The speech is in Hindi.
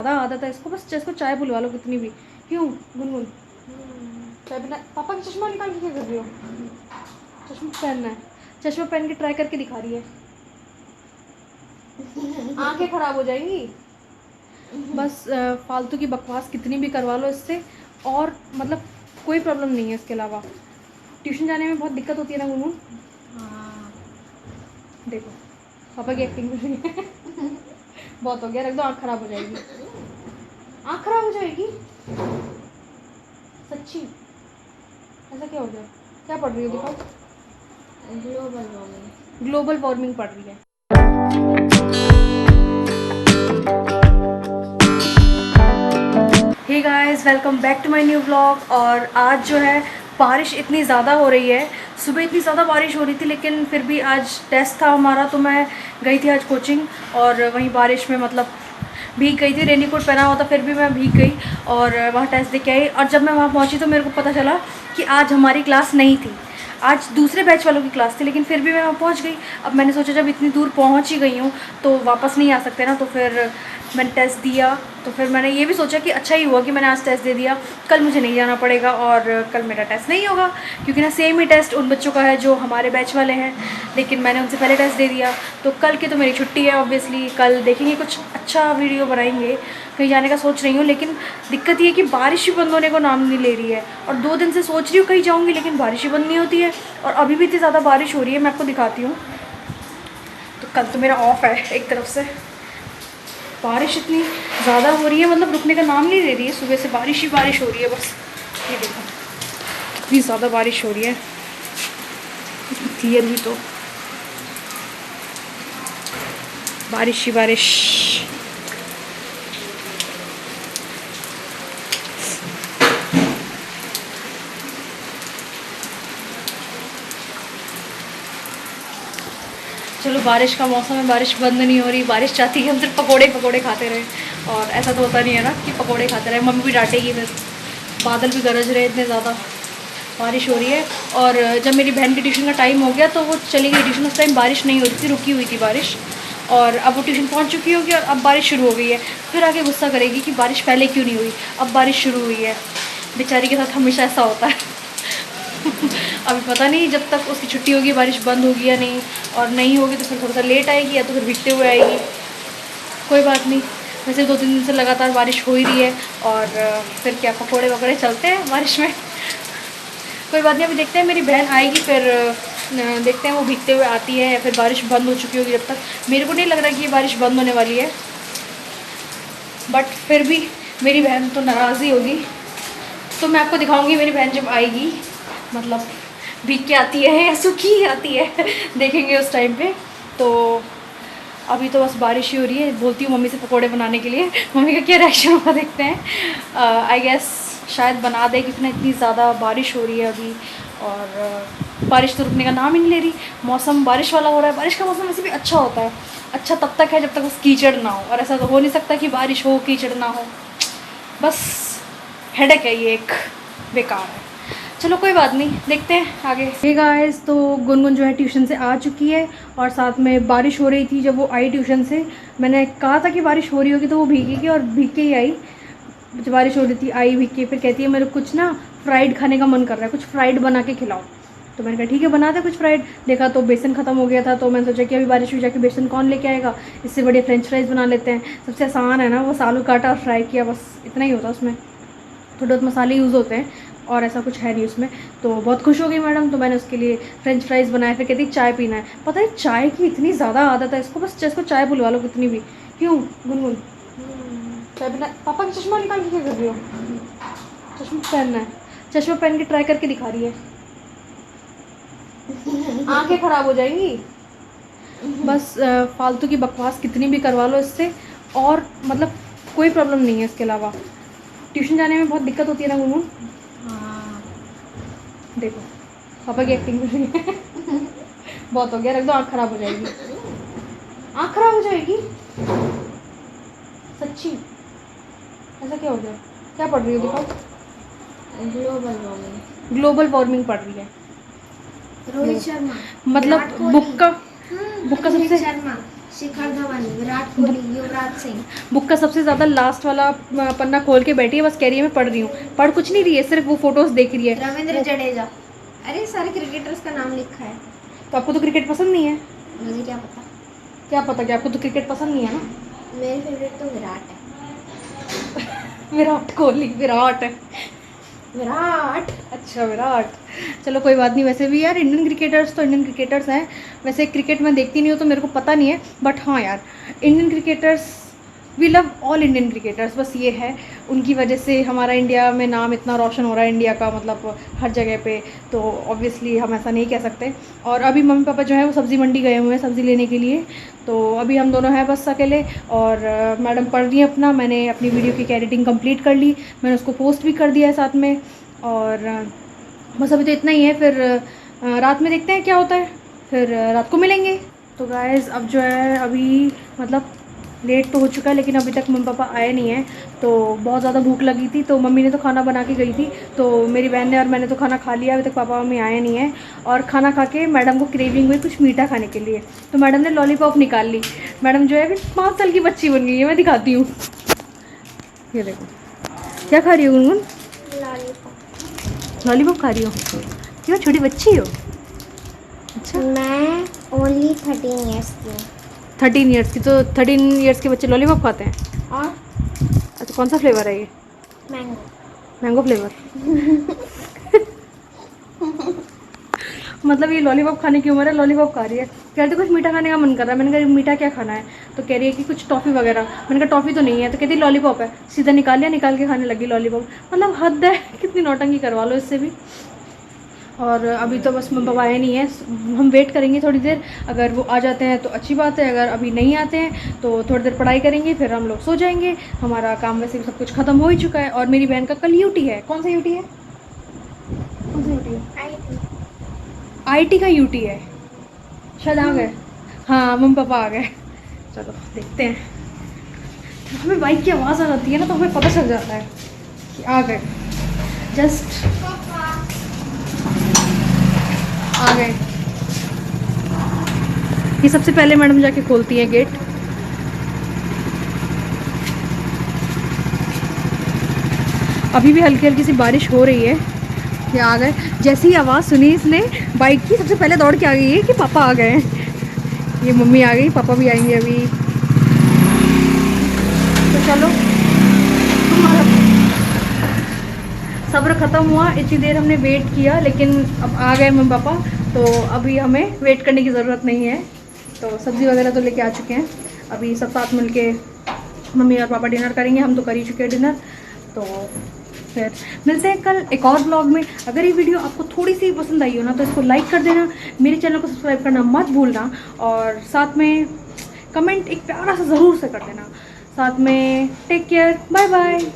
ज़्यादा आदत है इसको, बस जिसको चाय बुलवा लो कितनी भी। क्यों गुनगुन चाय बिना? पापा का चश्मा निकाल के क्या कर रही हो? चश्मा पहनना है, चश्मा पहन के ट्राई करके दिखा रही है। आंखें खराब हो जाएंगी। बस फालतू की बकवास कितनी भी करवा लो इससे, और मतलब कोई प्रॉब्लम नहीं है इसके अलावा। ट्यूशन जाने में बहुत दिक्कत होती है ना गुनगुन? हाँ। देखो पापा की एक्टिंग कर रही है। बहुत हो गया, रख दो, आँख खराब हो जाएगी। आँख खराब हो जाएगी सच्ची? ऐसा क्या हो गया? क्या पढ़ रही हो दिखाओ? Global warming. ग्लोबल वार्मिंग पढ़ रही है। Hey guys, welcome back to my new vlog. और आज जो है बारिश इतनी ज़्यादा हो रही है। सुबह इतनी ज़्यादा बारिश हो रही थी, लेकिन फिर भी आज टेस्ट था हमारा, तो मैं गई थी आज कोचिंग। और वहीं बारिश में मतलब भीग गई थी, रेनीकोट पहना हुआ था फिर भी मैं भीग गई और वहाँ टेस्ट दे के आई। और जब मैं वहाँ पहुँची तो मेरे को पता चला कि आज हमारी क्लास नहीं थी, आज दूसरे बैच वालों की क्लास थी। लेकिन फिर भी मैं वहाँ पहुँच गई। अब मैंने सोचा जब इतनी दूर पहुँच ही गई हूँ तो वापस नहीं आ सकते ना, तो फिर मैंने टेस्ट दिया। तो फिर मैंने ये भी सोचा कि अच्छा ही हुआ कि मैंने आज टेस्ट दे दिया, कल मुझे नहीं जाना पड़ेगा और कल मेरा टेस्ट नहीं होगा, क्योंकि ना सेम ही टेस्ट उन बच्चों का है जो हमारे बैच वाले हैं, लेकिन मैंने उनसे पहले टेस्ट दे दिया। तो कल की तो मेरी छुट्टी है ऑब्वियसली, कल देखेंगे कुछ अच्छा वीडियो बनाएंगे, कहीं जाने का सोच रही हूँ। लेकिन दिक्कत ये है कि बारिश ही बंद होने को नाम नहीं ले रही है, और 2 दिन से सोच रही हूँ कहीं जाऊँगी लेकिन बारिश ही बंद नहीं होती है। और अभी भी इतनी ज़्यादा बारिश हो रही है, मैं आपको दिखाती हूँ। तो कल तो मेरा ऑफ है एक तरफ से। बारिश इतनी ज़्यादा हो रही है, मतलब रुकने का नाम नहीं ले रही है, सुबह से बारिश ही बारिश हो रही है बस। ये देखो कितनी ज़्यादा बारिश हो रही है, क्लियर भी तो बारिश ही बारिश। चलो बारिश का मौसम है, बारिश बंद नहीं हो रही, बारिश चाहती है हम सिर्फ पकोड़े पकोड़े खाते रहे, और ऐसा तो होता नहीं है ना कि पकोड़े खाते रहे, मम्मी भी डांटेगी फिर। बादल भी गरज रहे इतने ज़्यादा, बारिश हो रही है। और जब मेरी बहन की ट्यूशन का टाइम हो गया तो वो चली गई ट्यूशन, उस टाइम बारिश नहीं हो रही थी, रुकी हुई थी बारिश। और अब वो ट्यूशन पहुंच चुकी होगी और अब बारिश शुरू हो गई है। फिर आके गुस्सा करेगी कि बारिश पहले क्यों नहीं हुई, अब बारिश शुरू हुई है। बेचारी के साथ हमेशा ऐसा होता है। अभी पता नहीं जब तक उसकी छुट्टी होगी बारिश बंद होगी या नहीं, और नहीं होगी तो फिर थोड़ा सा लेट आएगी या तो फिर भीगते हुए आएगी। कोई बात नहीं, वैसे 2-3 दिन से लगातार बारिश हो ही रही है, और फिर क्या पकोड़े वकोड़े चलते हैं बारिश में। कोई बात नहीं, अभी देखते हैं, मेरी बहन आएगी फिर देखते हैं वो भीगते हुए आती है या फिर बारिश बंद हो चुकी होगी। जब तक मेरे को नहीं लग रहा कि ये बारिश बंद होने वाली है, बट फिर भी मेरी बहन तो नाराज़ ही होगी। तो मैं आपको दिखाऊंगी मेरी बहन जब आएगी, मतलब भीग के आती है या सूखी आती है, देखेंगे उस टाइम पे। तो अभी तो बस बारिश ही हो रही है, बोलती हूँ मम्मी से पकोड़े बनाने के लिए, मम्मी का क्या रिएक्शन होगा देखते हैं। आई गेस शायद बना दे, क्योंकि ना इतनी ज़्यादा बारिश हो रही है अभी, और बारिश तो रुकने का नाम ही नहीं ले रही। मौसम बारिश वाला हो रहा है, बारिश का मौसम वैसे भी अच्छा होता है, अच्छा तब तक है जब तक बस कीचड़ ना हो, और ऐसा तो हो नहीं सकता कि बारिश हो कीचड़ ना हो, बस हेडेक है ये एक, बेकार है। चलो कोई बात नहीं, देखते हैं आगे। हे गाइस, तो गुनगुन जो है ट्यूशन से आ चुकी है, और साथ में बारिश हो रही थी जब वो आई ट्यूशन से। मैंने कहा था कि बारिश हो रही होगी तो वो भीगेगी, और भीग के ही आई। जब बारिश हो रही थी आई भीग के, फिर कहती है मेरे कुछ ना फ्राइड खाने का मन कर रहा है, कुछ फ्राइड बना के खिलाओ। तो मैंने कहा ठीक है बना दे कुछ फ्राइड। देखा तो बेसन ख़त्म हो गया था, तो मैंने सोचा कि अभी बारिश में जाके बेसन कौन लेके आएगा, इससे बढ़िया फ्रेंच फ्राइज़ बना लेते हैं। सबसे आसान है ना, वो आलू काटा और फ्राई किया, बस इतना ही होता है उसमें, थोड़े बहुत मसाले यूज़ होते हैं और ऐसा कुछ है नहीं उसमें। तो बहुत खुश हो गई मैडम, तो मैंने उसके लिए फ्रेंच फ्राइज़ बनाए। फिर कहती चाय पीना है, पता है चाय की इतनी ज़्यादा आदत है इसको, बस जिसको चाय बुलवा लो कितनी भी। क्यों गुनगुन चाय बिना? पापा का चश्मा निकाल के क्या कर रही हो? चश्मा पहनना है, चश्मा पहन के ट्राई करके दिखा रही है। आंखें खराब हो जाएंगी। बस फालतू की बकवास कितनी भी करवा लो इससे, और मतलब कोई प्रॉब्लम नहीं है इसके अलावा। ट्यूशन जाने में बहुत दिक्कत होती है ना गुनगुन? हाँ। देखो पापा की एक्टिंग कर रही है। बहुत हो गया, रख दो, आँख खराब हो जाएगी। आँख खराब हो जाएगी सच्ची? ऐसा क्या हो गया? क्या पढ़ रही हो दिखाओ? Global warming. ग्लोबल वार्मिंग पढ़ रही है। रोहित शर्मा, मतलब विराट कोहली। बुक का सबसे रोहित शर्मा। शिखर धवन, विराट कोहली, युवराज सिंह। बुक का सबसे ज़्यादा लास्ट वाला पन्ना खोल के बैठी है, बस कह रही है मैं पढ़ रही हूँ। पढ़ कुछ नहीं रही है, सिर्फ वो फोटोज़ देख रही है। रविंद्र जडेजा। अरे सारे क्रिकेटर्स का नाम लिखा है। तो आपको तो क्रिकेट पसंद नहीं है? मुझे क्या पता। क्या पता कि आपको तो क्रिकेट पसंद नहीं है ना? मेरे फेवरेट तो विराट है। विराट कोहली, विराट है। विराट। अच्छा विराट, चलो कोई बात नहीं। वैसे भी यार इंडियन क्रिकेटर्स तो इंडियन क्रिकेटर्स हैं। वैसे क्रिकेट मैं देखती नहीं हूँ तो मेरे को पता नहीं है, बट हाँ यार Indian cricketers, we love all Indian cricketers. बस ये है, उनकी वजह से हमारा इंडिया में नाम इतना रोशन हो रहा है, इंडिया का मतलब हर जगह पे। तो ऑब्वियसली हम ऐसा नहीं कह सकते। और अभी मम्मी पापा जो है वो सब्ज़ी मंडी गए हुए हैं सब्ज़ी लेने के लिए। तो अभी हम दोनों हैं बस अकेले। और मैडम पढ़ रही हैं अपना, मैंने अपनी वीडियो की एडिटिंग कंप्लीट कर ली, मैंने उसको पोस्ट भी कर दिया है साथ में। और बस अभी तो इतना ही है, फिर रात में देखते हैं क्या होता है, फिर रात को मिलेंगे। तो गाइस अब जो है अभी मतलब लेट तो हो चुका है, लेकिन अभी तक मम्मी पापा आए नहीं हैं। तो बहुत ज़्यादा भूख लगी थी, तो मम्मी ने तो खाना बना के गई थी, तो मेरी बहन ने और मैंने तो खाना खा लिया। अभी तक पापा मम्मी आए नहीं हैं। और खाना खा के मैडम को क्रेविंग हुई कुछ मीठा खाने के लिए, तो मैडम ने लॉलीपॉप निकाल ली। मैडम जो है अभी 5 साल की बच्ची बन गई है, मैं दिखाती हूँ। ये देखो क्या खा रही हो गुनगुन? लॉलीपॉप। लॉलीपॉप खा रही हो? क्यों, छोटी बच्ची हो? अच्छा मैं ओनली 13 ईयर्स की हूँ। 13 ईयर्स की? तो 13 ईयर्स के बच्चे लॉलीपॉप खाते हैं? और अच्छा कौन सा फ्लेवर है ये? मैंगो। Mango flavour. मतलब ये लॉलीपॉप खाने की उम्र है, लॉलीपॉप खा रही है। कह रही थी कुछ मीठा खाने का मन कर रहा है, मैंने कहा मीठा क्या खाना है? तो कह रही है कि कुछ टॉफ़ी वगैरह। मैंने कहा टॉफ़ी तो नहीं है, तो कहती लॉलीपॉप है। सीधा निकाल लिया, निकाल के खाने लगी लॉलीपॉप। मतलब हद है, कितनी नौटंकी करवा लो इससे भी। और अभी तो बस मम्मी पापा आए नहीं है, हम वेट करेंगे थोड़ी देर। अगर वो आ जाते हैं तो अच्छी बात है, अगर अभी नहीं आते हैं तो थोड़ी देर पढ़ाई करेंगे, फिर हम लोग सो जाएंगे। हमारा काम वैसे भी सब कुछ ख़त्म हो ही चुका है। और मेरी बहन का कल यूटी है। कौन सा यूटी है? कौन सा यूटी है? आईटी का यूटी है शायद। आ गए? हाँ मम्मी पापा आ गए। चलो देखते हैं। हमें बाइक की आवाज़ आ जाती है ना, तो हमें पता चल जाता है कि आ गए। जस्ट आ गए। ये सबसे पहले मैडम जाके खोलती है गेट। अभी भी हल्की हल्की सी बारिश हो रही है। ये आ गए। जैसी ही आवाज़ सुनी इसने बाइक की, सबसे पहले दौड़ के आ गई है कि पापा आ गए हैं। ये मम्मी आ गई, पापा भी आएंगे अभी। तो चलो, हमारा सब्र ख़त्म हुआ। इतनी देर हमने वेट किया, लेकिन अब आ गए मम्मी पापा, तो अभी हमें वेट करने की ज़रूरत नहीं है। तो सब्ज़ी वगैरह तो लेके आ चुके हैं। अभी सब साथ मिल के मम्मी और पापा डिनर करेंगे। हम तो कर ही चुके हैं डिनर। तो फिर मिलते हैं कल एक और ब्लॉग में। अगर ये वीडियो आपको थोड़ी सी पसंद आई हो ना, तो इसको लाइक कर देना, मेरे चैनल को सब्सक्राइब करना मत भूलना, और साथ में कमेंट एक प्यारा सा ज़रूर से कर देना। साथ में टेक केयर, बाय बाय।